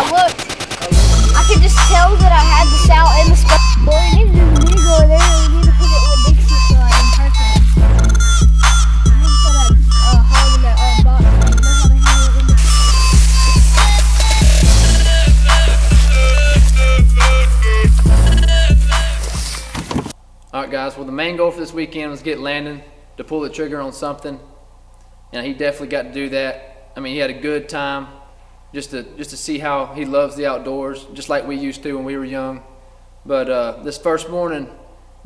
I looked. I could just tell that I had the sound in the spot. Well, we need to go in there and we need to put it with Dixie so I can park it. We need to put that hog in that box. You know how they have it in the... Alright guys, well the main goal for this weekend was get Landon to pull the trigger on something, and he definitely got to do that. I mean, he had a good time just to see how he loves the outdoors, just like we used to when we were young. But this first morning,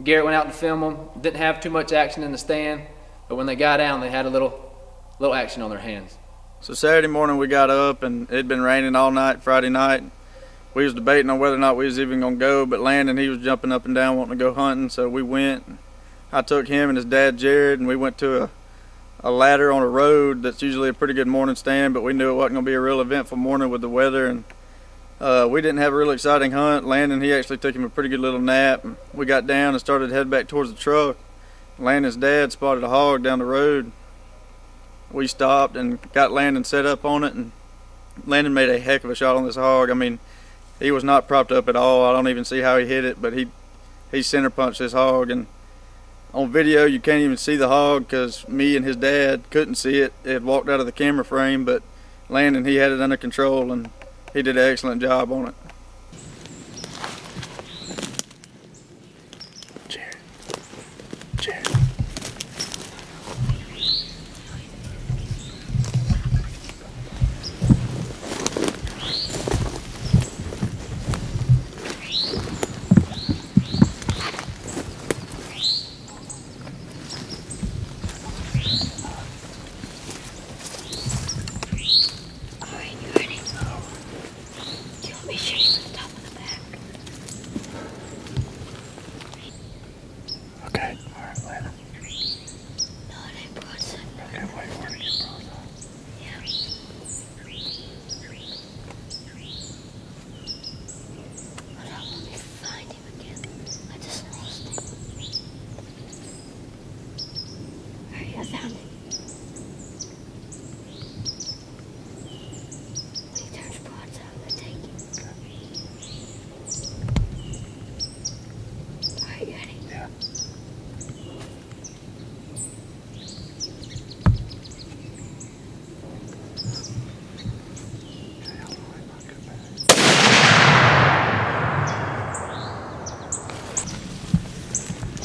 Garrett went out to film them. Didn't have too much action in the stand, but when they got down, they had a little action on their hands. So Saturday morning we got up and it'd been raining all night Friday night. We was debating on whether or not we was even gonna go, but Landon, he was jumping up and down wanting to go hunting, so we went. I took him and his dad Jared, and we went to a ladder on a road that's usually a pretty good morning stand, but we knew it wasn't gonna be a real eventful morning with the weather, and we didn't have a real exciting hunt. Landon, he actually took him a pretty good little nap, and we got down and started to head back towards the truck. Landon's dad spotted a hog down the road. We stopped and got Landon set up on it, and Landon made a heck of a shot on this hog. I mean, he was not propped up at all. I don't even see how he hit it, but he center punched this hog, and on video you can't even see the hog because me and his dad couldn't see it. It had walked out of the camera frame, but Landon, he had it under control and he did an excellent job on it. Jared. Okay, alright, Landon. No, it ain't broadside. Okay, wait for it to get broadside. Yeah. Hold on, let me find him again. I just lost him. Alright, I found him. When he turns broadside, I'm gonna take him. Alright, you ready? Yeah.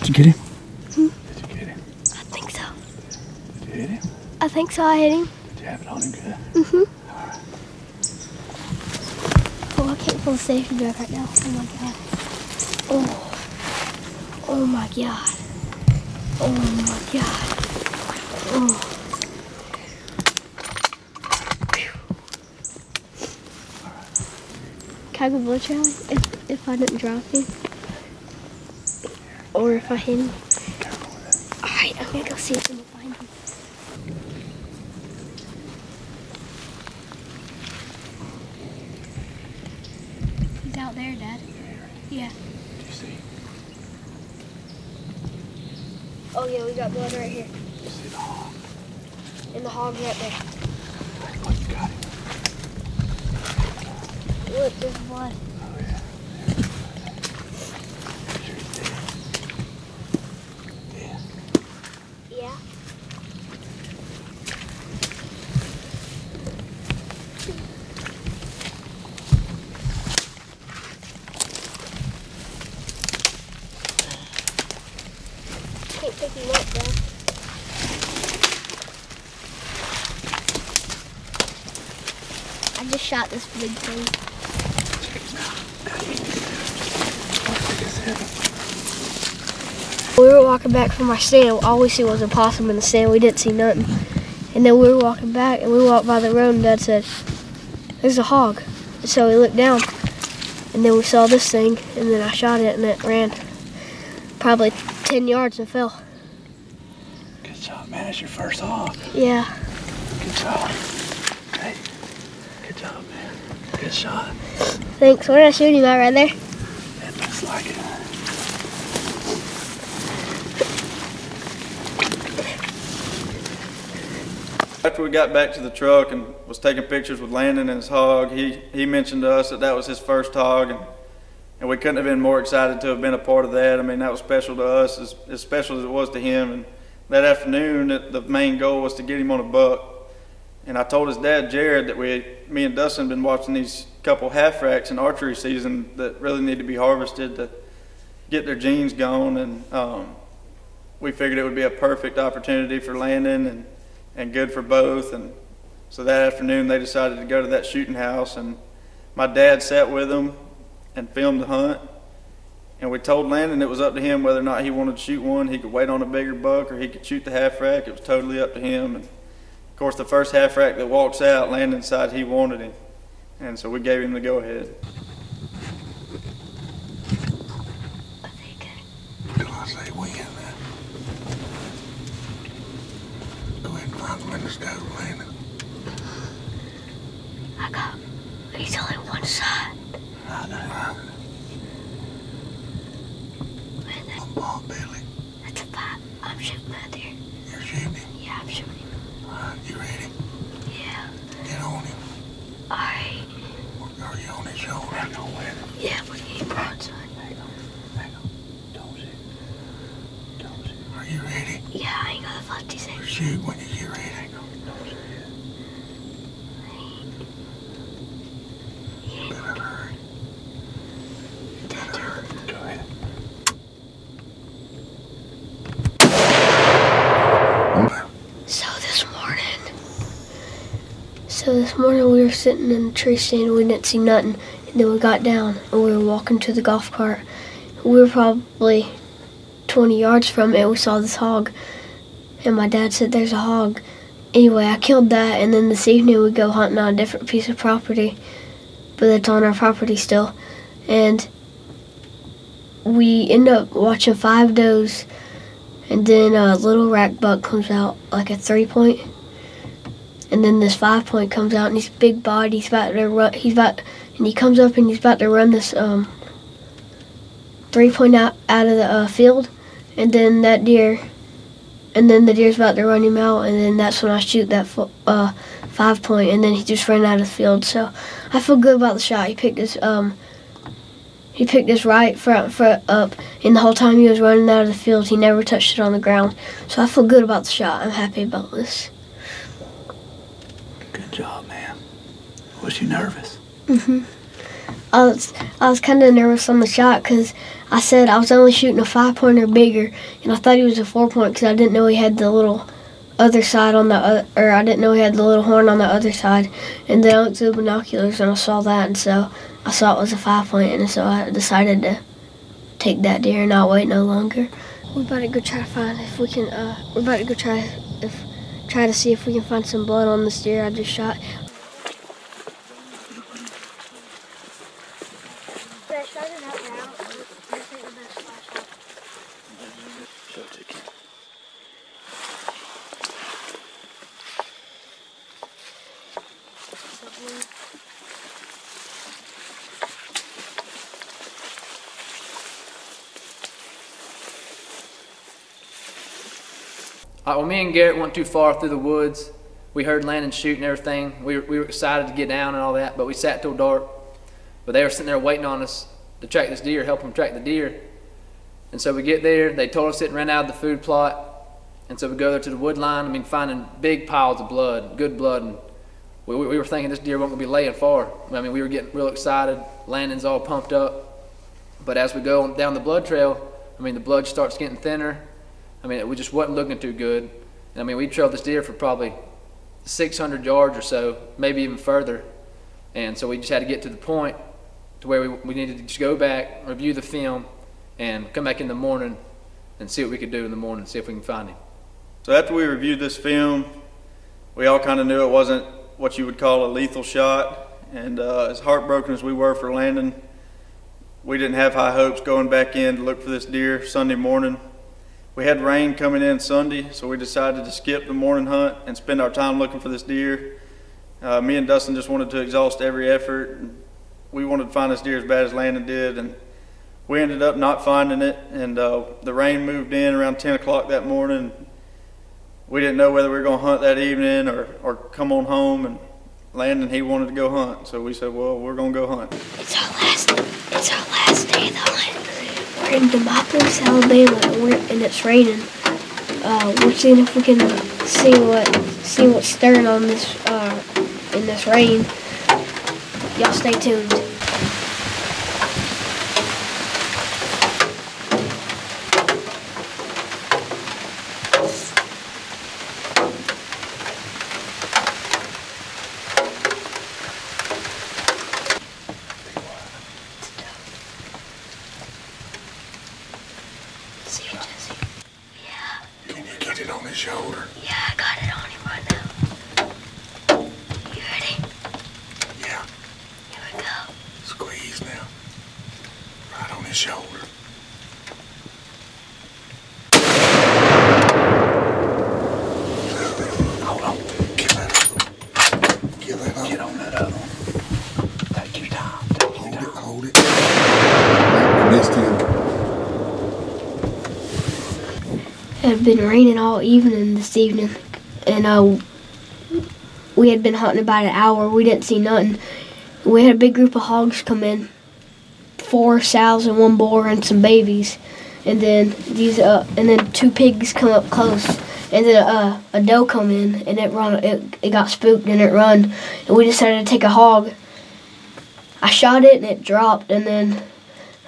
Did you get him? Hmm? Did you get him? I think so. Did you hit him? I think so, I hit him. Did you have it on him good? Mm-hmm. Alright. Oh, I can't pull the safety back right now. Oh my god. Oh. Oh my god. Oh my god. Oh. Can I go blow Charlie if I didn't drop him? Or if I hit him? Alright, I'm gonna go see if I can find him. He's out there, Dad. Yeah. Did you see? Oh yeah, we got blood right here. Did you see the hog? And the hog's right there. Look, you got him. Look, there's blood. Oh yeah. Sure he's dead. Yeah. Yeah. Can't pick him up, Dad. I just shot this big thing. We were walking back from our stand. All we see was a possum in the stand. We didn't see nothing. And then we were walking back, and we walked by the road, and Dad said, "There's a hog." And so we looked down, and then we saw this thing, and then I shot it, and it ran probably 10 yards and fell. Good job, man. It's your first hog. Yeah. Good job. Hey. Good job, man. Good shot. Thanks. Where did I shoot him at? Right there? It looks like it. After we got back to the truck and was taking pictures with Landon and his hog, he mentioned to us that that was his first hog, and we couldn't have been more excited to have been a part of that. I mean, that was special to us, as special as it was to him. And that afternoon, the main goal was to get him on a buck. And I told his dad, Jared, that me and Dustin had been watching these couple half racks in archery season that really need to be harvested to get their genes going. And we figured it would be a perfect opportunity for Landon and good for both. And so that afternoon they decided to go to that shooting house, and my dad sat with them and filmed the hunt. And we told Landon it was up to him whether or not he wanted to shoot one. He could wait on a bigger buck or he could shoot the half rack. It was totally up to him. And of course, the first half rack that walks out, Landon decided he wanted him. And so we gave him the go ahead. Till I say when, go ahead and find some in the stove, Landon. He's only one side. I know. Ball Billy. That's a 5. I'm shooting that deer. You're shooting him? Yeah, I'm shooting him. Alright, you ready? Yeah. Get on him. Alright. Are you on his shoulder? Hang on with him. Yeah, but he ain't broadside. Hang on. Don't shoot. Don't shoot. Are you ready? Yeah, I ain't got a lefty thing. Shoot when you get ready. Hang on. Don't shoot. Better hurry. Better hurry. Go ahead. So this morning we were sitting in the tree stand and we didn't see nothing. And then we got down and we were walking to the golf cart. We were probably 20 yards from it. We saw this hog. And my dad said, there's a hog. Anyway, I killed that, and then this evening we go hunting on a different piece of property. But it's on our property still. And we end up watching 5 does. And then a little rack buck comes out, like a 3-point. And then this 5-point comes out, and he's big bodied. He's about to run. And he comes up and he's about to run this 3-point out of the field. And then that deer, and then the deer's about to run him out. And then that's when I shoot that 5-point, and then he just ran out of the field. So I feel good about the shot. He picked his right front foot up, and the whole time he was running out of the field, he never touched it on the ground. So I feel good about the shot. I'm happy about this. Good job, man. Was you nervous? I was kind of nervous on the shot because I said I was only shooting a 5-point or bigger, and I thought he was a 4-point because I didn't know he had the little other side on the other, or I didn't know he had the little horn on the other side. And then I looked through the binoculars and I saw that, and so I saw it was a 5-point, and so I decided to take that deer and not wait no longer. We're about to go try to find if we can. We're about to go try to see if we can find some blood on this deer I just shot. When me and Garrett went too far through the woods, we heard Landon shoot and everything. We were excited to get down and all that, but we sat till dark. But they were sitting there waiting on us to track this deer, help them track the deer. And so we get there, they told us it ran out of the food plot. And so we go there to the wood line, finding big piles of blood, good blood. And we were thinking this deer wasn't gonna be laying far. We were getting real excited. Landon's all pumped up. But as we go down the blood trail, the blood starts getting thinner. It just wasn't looking too good. We trailed this deer for probably 600 yards or so, maybe even further. And so we just had to get to the point to where we needed to just go back, review the film, and come back in the morning and see what we could do in the morning, see if we can find him. So after we reviewed this film, we all kind of knew it wasn't what you would call a lethal shot. And as heartbroken as we were for Landon, we didn't have high hopes going back in to look for this deer Sunday morning. We had rain coming in Sunday, so we decided to skip the morning hunt and spend our time looking for this deer. Me and Dustin just wanted to exhaust every effort. We wanted to find this deer as bad as Landon did, and we ended up not finding it. And the rain moved in around 10 o'clock that morning. we didn't know whether we were going to hunt that evening or come on home. And Landon, he wanted to go hunt, so we said, well, we're going to go hunt. It's our last day of the hunt. We're in Demopolis, Alabama, and it's raining. We're seeing if we can see what's stirring on this in this rain. Y'all stay tuned. See you, Jesse. Yeah. Can you get it on his shoulder? Yeah, I got it on him right now. You ready? Yeah. Here we go. Squeeze now. Right on his shoulder. Hold on. Get that up. Get that up. Get on that other one. Take your time. Hold it. I missed him. It had been raining all evening this evening, and we had been hunting about an hour. We didn't see nothing. We had a big group of hogs come in, 4 sows and 1 boar and some babies, and then then 2 pigs come up close, and then a doe come in and it got spooked and it run, and we decided to take a hog. I shot it and it dropped, and then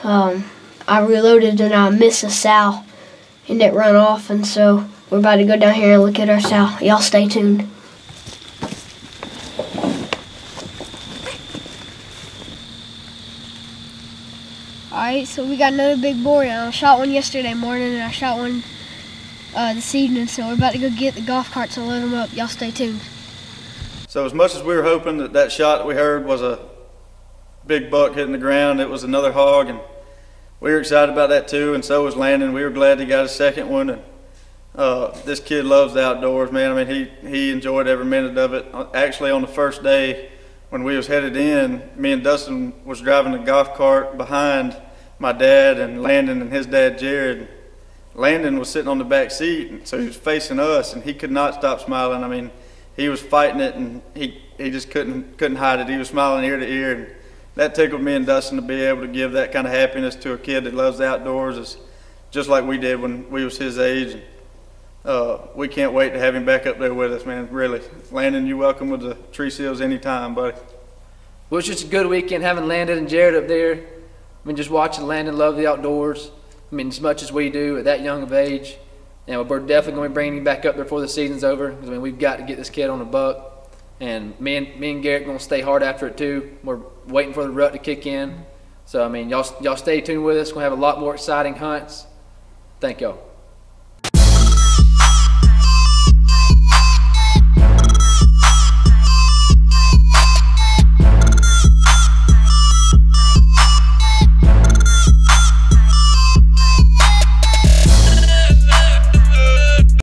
I reloaded and I missed a sow. And it run off, and so we're about to go down here and look at our sow. Y'all stay tuned. Alright, so we got another big boar now. I shot one yesterday morning and I shot one this evening, so we're about to go get the golf carts and load them up. Y'all stay tuned. So as much as we were hoping that shot that we heard was a big buck hitting the ground, it was another hog, and we were excited about that too, and so was Landon. We were glad he got a second one, and this kid loves the outdoors, man. I mean, he enjoyed every minute of it. Actually, on the first day when we was headed in, me and Dustin was driving the golf cart behind my dad and Landon and his dad, Jared. Landon was sitting on the back seat, and so he was facing us, and he could not stop smiling. I mean, he was fighting it, and he just couldn't hide it. He was smiling ear to ear, and that tickled me and Dustin to be able to give that kind of happiness to a kid that loves the outdoors, is just like we did when we was his age. And we can't wait to have him back up there with us, man, really. Landon, you're welcome with the Tree Seals anytime, buddy. Well, it's just a good weekend having Landon and Jared up there. I mean, just watching Landon love the outdoors. I mean, as much as we do at that young of age. And we're definitely going to be bringing him back up there before the season's over. Because, I mean, we've got to get this kid on a buck. And me and Garrett going to stay hard after it too. We're waiting for the rut to kick in. So, I mean, y'all stay tuned with us. We're going to have a lot more exciting hunts. Thank y'all.